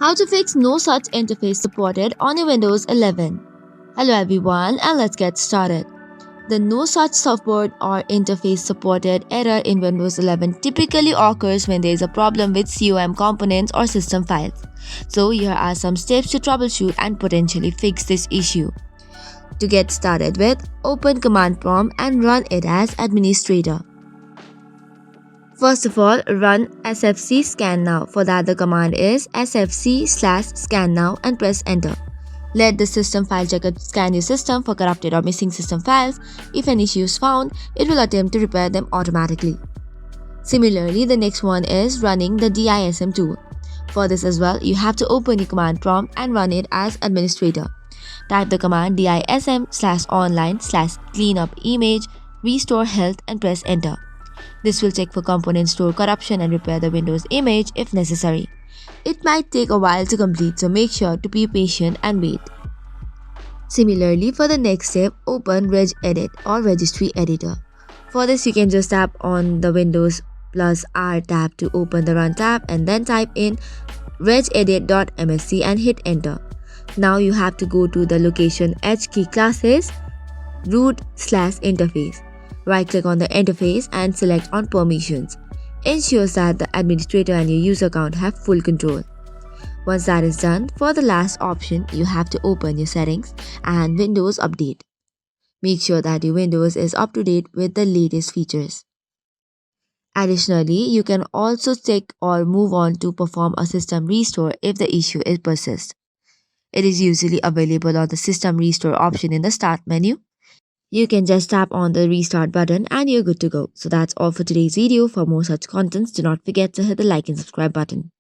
How to fix no such interface supported on your Windows 11. Hello everyone, and let's get started. The no such support or interface supported error in Windows 11 typically occurs when there is a problem with COM components or system files. So here are some steps to troubleshoot and potentially fix this issue. To get started with, open command prompt and run it as administrator. First of all, run sfc scan now. For that, the command is sfc/scan now and press enter. Let the system file checker scan your system for corrupted or missing system files. If an issue is found, it will attempt to repair them automatically. Similarly, the next one is running the DISM tool. For this as well, you have to open your command prompt and run it as administrator. Type the command dism/online/cleanup image, restore health and press enter. This will check for component store corruption and repair the Windows image if necessary. It might take a while to complete, so make sure to be patient and wait. Similarly, for the next step, open regedit or registry editor. For this, you can just tap on the Windows plus R tab to open the Run tab and then type in regedit.msc and hit enter. Now you have to go to the location HKey classes, root/interface. Right-click on the interface and select on permissions. Ensure that the administrator and your user account have full control. Once that is done, for the last option, you have to open your settings and Windows Update. Make sure that your Windows is up to date with the latest features. Additionally, you can also check or move on to perform a system restore if the issue persists. It is usually available on the system restore option in the start menu. You can just tap on the restart button and you're good to go. So that's all for today's video. For more such contents, do not forget to hit the like and subscribe button.